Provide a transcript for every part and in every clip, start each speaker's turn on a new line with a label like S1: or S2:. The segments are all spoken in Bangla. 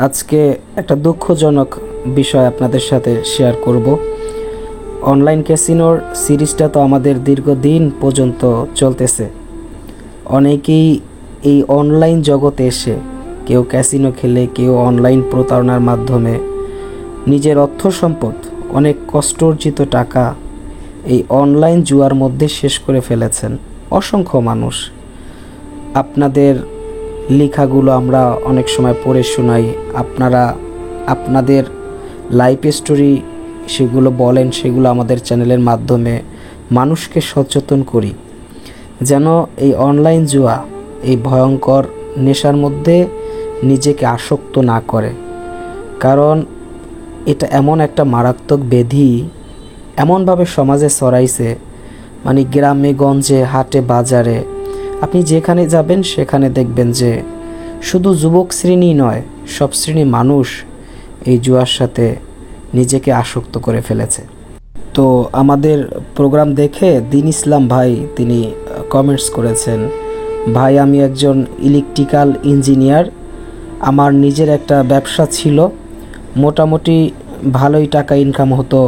S1: আজকে একটা দুঃখজনক বিষয় আপনাদের সাথে শেয়ার করব। অনলাইন ক্যাসিনোর সিরিজটা তো আমাদের দীর্ঘদিন পর্যন্ত চলতেছে। অনেকেই এই অনলাইন জগতে এসে কেউ ক্যাসিনো খেলে, কেউ অনলাইন প্রতারণার মাধ্যমে নিজের অর্থ সম্পদ, অনেক কষ্ট অর্জিত টাকা এই অনলাইন জুয়ার মধ্যে শেষ করে ফেলেছেন অসংখ্য মানুষ। আপনাদের লেখাগুলো আমরা অনেক সময় পড়ে শোনাই, আপনারা আপনাদের লাইফ স্টোরি সেগুলো বলেন, সেগুলো আমাদের চ্যানেলের মাধ্যমে মানুষকে সচেতন করি যেন এই অনলাইন জুয়া, এই ভয়ঙ্কর নেশার মধ্যে নিজেকে আসক্ত না করে। কারণ এটা এমন একটা মারাত্মক ব্যাধি, এমনভাবে সমাজে ছড়াইছে, মানে গ্রামে গঞ্জে হাটে বাজারে আপনি যেখানে যাবেন সেখানে দেখবেন যে শুধু যুবক শ্রেণী নয়, সব শ্রেণীর মানুষ এই জুয়ার সাথে নিজেকে আসক্ত করে ফেলেছে। তো আমাদের প্রোগ্রাম দেখে দিন ইসলাম ভাই তিনি কমেন্টস করেছেন, ভাই আমি একজন ইলেকট্রিক্যাল ইঞ্জিনিয়ার, আমার নিজের একটা ব্যবসা ছিল, মোটামুটি ভালোই টাকা ইনকাম হতো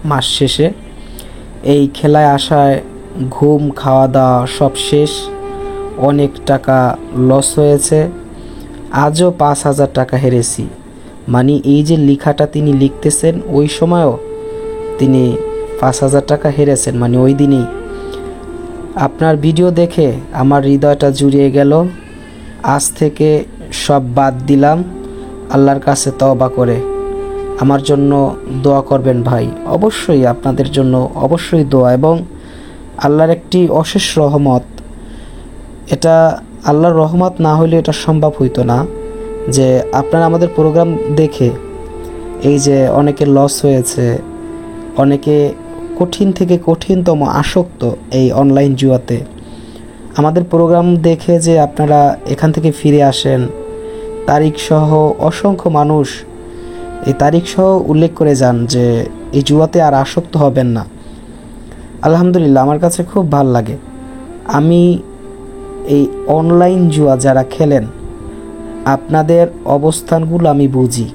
S1: মাস শেষে। এই খেলায় আসায় ঘুম খাওয়া দাওয়া সব শেষ, অনেক টাকা লস হয়েছে, আজও 5,000 টাকা হেরেছি। মানে এই যে লেখাটা তিনি লিখতেছেন, ওই সময়ও তিনি 5,000 টাকা হেরেছেন। মানে ওই দিনই আপনার ভিডিও দেখে আমার হৃদয়টা জুড়িয়ে গেল। আজ থেকে সব বাদ দিলাম, আল্লাহর কাছে তওবা করে। আমার জন্য দোয়া করবেন ভাই। অবশ্যই আপনাদের জন্য অবশ্যই দোয়া, এবং আল্লাহর একটি অশেষ রহমত। এটা আল্লাহর রহমত না হলে এটা সম্ভব হইতো না যে আপনারা আমাদের প্রোগ্রাম দেখে এই যে অনেকে লস হয়েছে, অনেকে কঠিন থেকে কঠিনতম আসক্ত এই অনলাইন জুয়াতে, আমাদের প্রোগ্রাম দেখে যে আপনারা এখান থেকে ফিরে আসেন। তারিখ সহ অসংখ্য মানুষ এই তারিখ সহ উল্লেখ করে যান যে এই জুয়াতে আর আসক্ত হবেন না। আলহামদুলিল্লাহ, আমার কাছে খুব ভালো লাগে। আমি এই অনলাইন জুয়া যারা খেলেন, আপনাদের অবস্থানগুলো আমি বুঝি।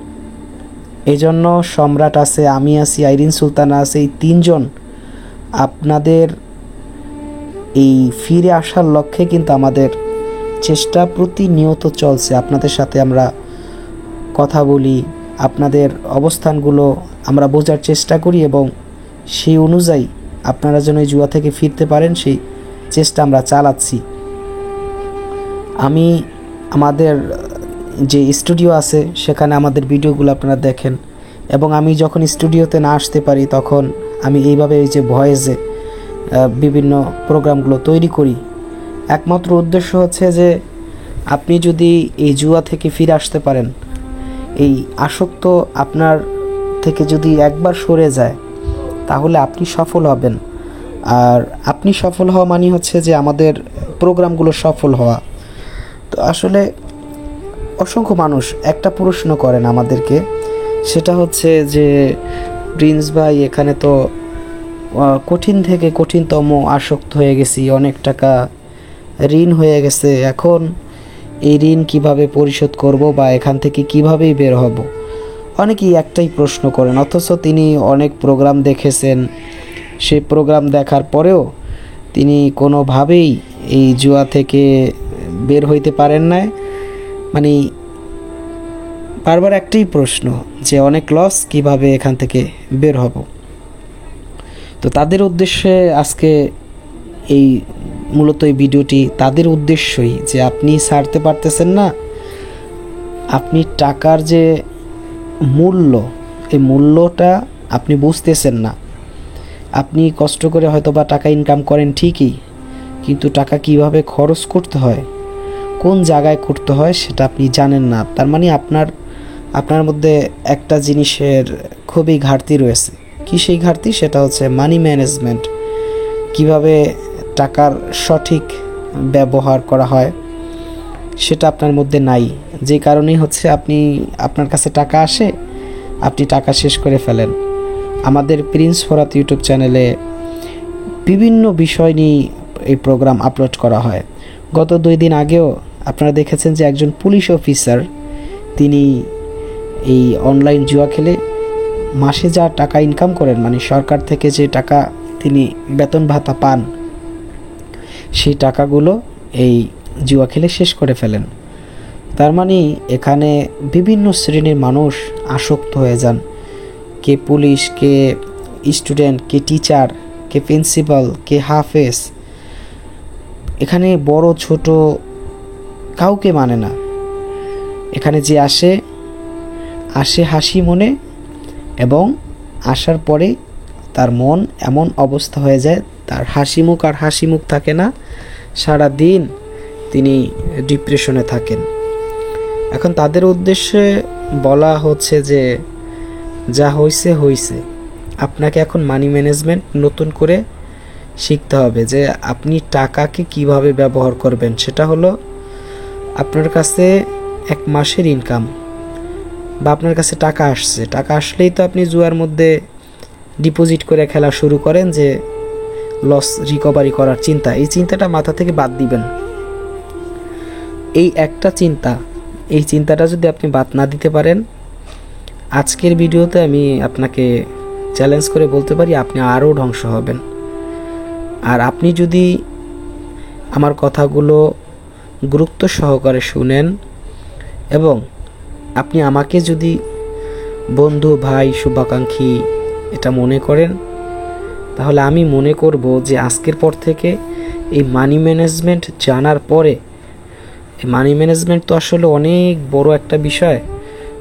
S1: এই জন্য সম্রাট আছে, আমি আছি, আইরিন সুলতানা আছে, এই তিনজন আপনাদের এই ফিরে আসার লক্ষ্যে কিন্তু আমাদের চেষ্টা প্রতিনিয়ত চলছে। আপনাদের সাথে আমরা কথা বলি, আপনাদের অবস্থানগুলো আমরা বোঝার চেষ্টা করি, এবং সেই অনুযায়ী আপনারা যেন এই জুয়া থেকে ফিরতে পারেন সেই চেষ্টা আমরা চালাচ্ছি। আমি আমাদের যে স্টুডিও আছে সেখানে আমাদের ভিডিওগুলো আপনারা দেখেন, এবং আমি যখন স্টুডিওতে না আসতে পারি তখন আমি এইভাবে এই যে ভয়েসে বিভিন্ন প্রোগ্রামগুলো তৈরি করি। একমাত্র উদ্দেশ্য হচ্ছে যে আপনি যদি এই জুয়া থেকে ফিরে আসতে পারেন, এই আসক্ত আপনার থেকে যদি একবার সরে যায় তাহলে আপনি সফল হবেন। আর আপনি সফল হওয়া মানে হচ্ছে যে আমাদের প্রোগ্রামগুলো সফল হওয়া। তো আসলে অসংখ্য মানুষ একটা প্রশ্ন করেন আমাদেরকে, সেটা হচ্ছে যে প্রিন্স ভাই এখানে তো কঠিন থেকে কঠিনতম আসক্ত হয়ে গেছি, অনেক টাকা ঋণ হয়ে গেছে, এখন এই ঋণ কিভাবে পরিশোধ করব বা এখান থেকে কিভাবেই বের হব। অনেকেই একটাই প্রশ্ন করেন, অথচ তিনি অনেক প্রোগ্রাম দেখেছেন। সেই প্রোগ্রাম দেখার পরেও তিনি কোনোভাবেই এই জুয়া থেকে বের হইতে পারেন না। মানে বারবার একটাই প্রশ্ন যে অনেক লস, কিভাবে এখান থেকে বের হব। তো তাদের উদ্দেশ্যে আজকে এই মূলত এই ভিডিওটি তাদের উদ্দেশ্যই, যে আপনি ছাড়তে পারতেছেন না, আপনি টাকার যে মূল্য, এই মূল্যটা আপনি বুঝতেছেন না। আপনি কষ্ট করে হয়তো বা টাকা ইনকাম করেন ঠিকই, কিন্তু টাকা কিভাবে খরচ করতে হয়, কোন জায়গায় করতে হয় সেটা আপনি জানেন না। তার মানে আপনার মধ্যে একটা জিনিসের খুবই ঘাটতি রয়েছে। কি সেই ঘাটতি? সেটা হচ্ছে মানি ম্যানেজমেন্ট। কিভাবে টাকার সঠিক ব্যবহার করা হয় সেটা আপনার মধ্যে নাই, যে কারণেই হচ্ছে আপনার কাছে টাকা আসে, আপনি টাকা শেষ করে ফেলেন। আমাদের প্রিন্স ফরাত ইউটিউব চ্যানেলে বিভিন্ন বিষয় নিয়ে এই প্রোগ্রাম আপলোড করা হয়। গত 2 দিন আগেও আপনারা দেখেছেন যে একজন পুলিশ অফিসার তিনি এই অনলাইন জুয়া খেলে মাসে যা টাকা ইনকাম করেন, মানে সরকার থেকে যে টাকা তিনি বেতন ভাতা পান, সেই টাকাগুলো এই জুয়া খেলে শেষ করে ফেলেন। তার মানে এখানে বিভিন্ন শ্রেণীর মানুষ আসক্ত হয়ে যান। কে পুলিশ, কে স্টুডেন্ট, কে টিচার, কে প্রিন্সিপাল, কে হাফেজ। এখানে বড় ছোট কাউকে মানে না। এখানে যে আসে হাসি মনে, এবং আসার পরে তার মন এমন অবস্থা হয়ে যায়, তার হাসি মুখ থাকে না, সারা দিন তিনি ডিপ্রেশনে থাকেন। এখন তাদের উদ্দেশ্যে বলা হচ্ছে যে যা হয়েছে, আপনাকে এখন মানি ম্যানেজমেন্ট নতুন করে শিখতে হবে, যে আপনি টাকাকে কিভাবে ব্যবহার করবেন। সেটা হলো আপনার কাছে এক মাসের ইনকাম, বা আপনার কাছে টাকা আসলেই তো আপনি জুয়ার মধ্যে ডিপোজিট করে খেলা শুরু করেন, যে লস রিকভারি করার চিন্তা। এই চিন্তাটা মাথা থেকে বাদ দিবেন। এই একটা চিন্তাটা যদি আপনি বাদ না দিতে পারেন, আজকের ভিডিওতে আমি আপনাকে চ্যালেঞ্জ করে বলতে পারি আপনি আরও ধ্বংস হবেন। আর আপনি যদি আমার কথাগুলো গুরুত্ব সহকারে শুনেন, এবং আপনি আমাকে যদি বন্ধু, ভাই, শুভাকাঙ্ক্ষী এটা মনে করেন, তাহলে আমি মনে করব যে আজকের পর থেকে এই মানি ম্যানেজমেন্ট জানার পরে, এই মানি ম্যানেজমেন্ট তো আসলে অনেক বড় একটা বিষয়,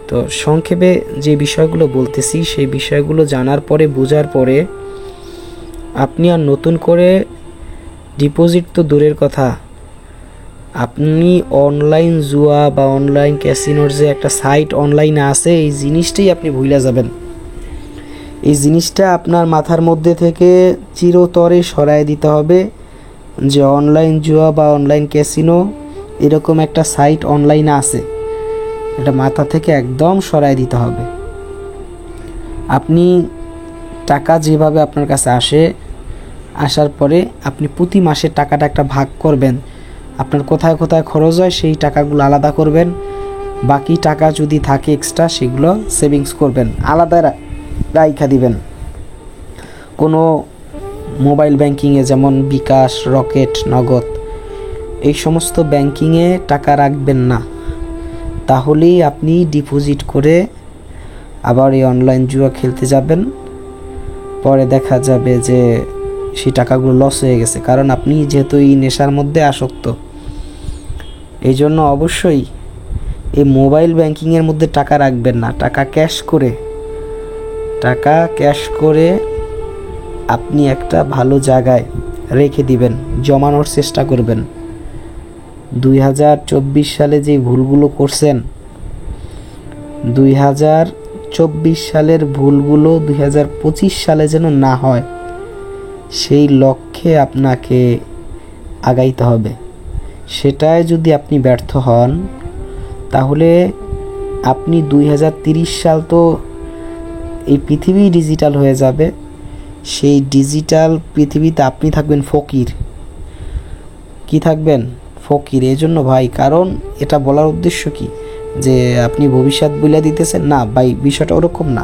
S1: তো সংক্ষেপে যে বিষয়গুলো বলতেছি সেই বিষয়গুলো জানার পরে, বোঝার পরে আপনি আর নতুন করে ডিপোজিট তো দূরের কথা, আপনি অনলাইন জুয়া বা অনলাইন ক্যাসিনোর যে একটা সাইট অনলাইনে আছে, এই জিনিসটাই আপনি ভুলে যাবেন। এই জিনিসটা আপনার মাথার মধ্যে থেকে চিরতরে সরায় দিতে হবে, যে অনলাইন জুয়া বা অনলাইন ক্যাসিনো এরকম একটা সাইট অনলাইনে আছে, এটা মাথা থেকে একদম সরায় দিতে হবে। আপনি টাকা যেভাবে আপনার কাছে আসার পরে আপনি প্রতি মাসে টাকাটা একটা ভাগ করবেন, আপনার কোথায় কোথায় খরচ হয় সেই টাকাগুলো আলাদা করবেন, বাকি টাকা যদি থাকে এক্সট্রা সেগুলো সেভিংস করবেন, আলাদা রাইখা দিবেন। কোনো মোবাইল ব্যাংকিংয়ে যেমন বিকাশ, রকেট, নগদ, এই সমস্ত ব্যাংকিংয়ে টাকা রাখবেন না, তাহলেই আপনি ডিপোজিট করে আবার এই অনলাইন জুয়া খেলতে যাবেন, পরে দেখা যাবে যে সেই টাকাগুলো লস হয়ে গেছে, কারণ আপনি যেহেতু এই নেশার মধ্যে আসক্ত। এই জন্য অবশ্যই এই মোবাইল ব্যাংকিংয়ের মধ্যে টাকা রাখবেন না, টাকা ক্যাশ করে আপনি একটা ভালো জায়গায় রেখে দিবেন, জমানোর চেষ্টা করবেন। 2024 সালে যে ভুলগুলো করছেন, 2024 সালের ভুলগুলো 2025 সালে যেন না হয়, সেই লক্ষ্যে আপনাকে আগাইতে হবে। সেটায় যদি আপনি ব্যর্থ হন, তাহলে আপনি 2030 সাল তো এই পৃথিবী ডিজিটাল হয়ে যাবে, সেই ডিজিটাল পৃথিবীতে আপনি থাকবেন ফকির। কি থাকবেন? ফকির। এই জন্য ভাই, কারণ এটা বলার উদ্দেশ্য কি, যে আপনি ভবিষ্যৎ বলে দিতেছেন না ভাই, বিষয়টা ওরকম না।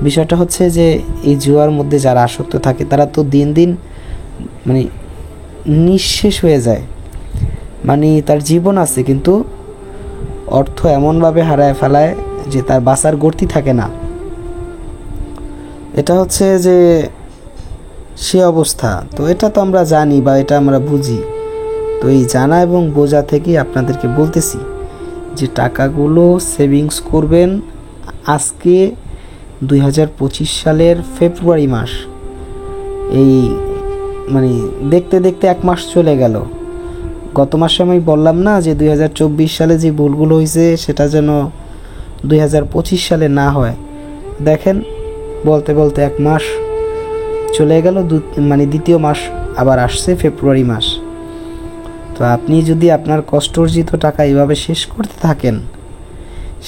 S1: বিষয়টা হচ্ছে যে এই জুয়ার মধ্যে যারা আসক্ত থাকে তারা তো দিন দিন মানে নিঃশেষ হয়ে যায়, মানে তার জীবন আছে কিন্তু অর্থ এমনভাবে হারায় ফেলায় যে তার বাঁচার গতি থাকে না। এটা হচ্ছে যে সে অবস্থা। তো এটা তো আমরা জানি বা এটা আমরা বুঝি। তো এই জানা এবং বোঝা থেকেই আপনাদেরকে বলতেছি যে টাকাগুলো সেভিংস করবেন। আজকে 2025 সালের ফেব্রুয়ারি মাস, এই মানে দেখতে দেখতে এক মাস চলে গেল। গত মাসে আমি বললাম না যে 2024 সালে যে ভুলগুলো হয়েছে সেটা যেন 2025 সালে না হয়। দেখেন, বলতে বলতে এক মাস চলে গেল, মানে দ্বিতীয় মাস আবার আসছে, ফেব্রুয়ারি মাস। তো আপনি যদি আপনার কষ্ট অর্জিত টাকা এইভাবে শেষ করতে থাকেন,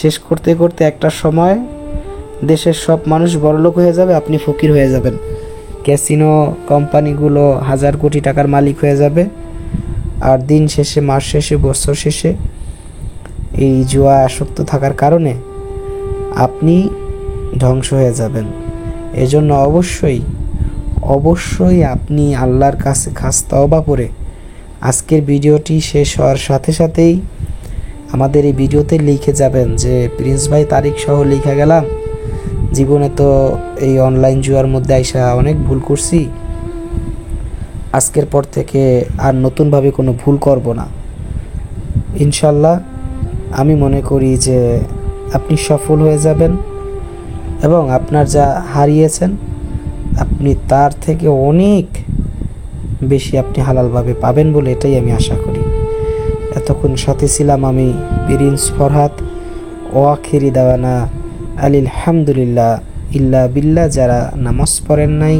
S1: শেষ করতে করতে একটা সময় দেশের সব মানুষ বড়লোক হয়ে যাবে, আপনি ফকির হয়ে যাবেন। ক্যাসিনো কোম্পানিগুলো হাজার কোটি টাকার মালিক হয়ে যাবে, আর দিন শেষে, মাস শেষে, বছর শেষে এই জুয়া আসক্ত থাকার কারণে আপনি ধ্বংস হয়ে যাবেন। এজন্য অবশ্যই আপনি আল্লাহর কাছে খাস তওবা করে আজকের ভিডিওটি শেষ হওয়ার সাথে সাথেই আমাদের এই ভিডিওতে লিখে যাবেন যে প্রিন্স ভাই তারিখ সহ লিখে গেলাম, জীবনে তো এই অনলাইন জুয়ার মধ্যে আইসা অনেক ভুল করছি, আজকের পর থেকে আর নতুনভাবে কোনো ভুল করব না। ইনশাল্লাহ আমি মনে করি যে আপনি সফল হয়ে যাবেন এবং আপনার যা হারিয়েছেন আপনি তার থেকে অনেক বেশি আপনি হালালভাবে পাবেন বলে এটাই আমি আশা করি। এতক্ষণ সাথে ছিলাম আমি প্রিন্স ফরহাদ। ওয়াখিরি দাওয়ানা আলহামদুলিল্লাহ ইল্লা বিল্লাহ। যারা নামাজ পড়েন নাই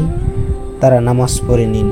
S1: তারা নামাজ পড়ে নিন।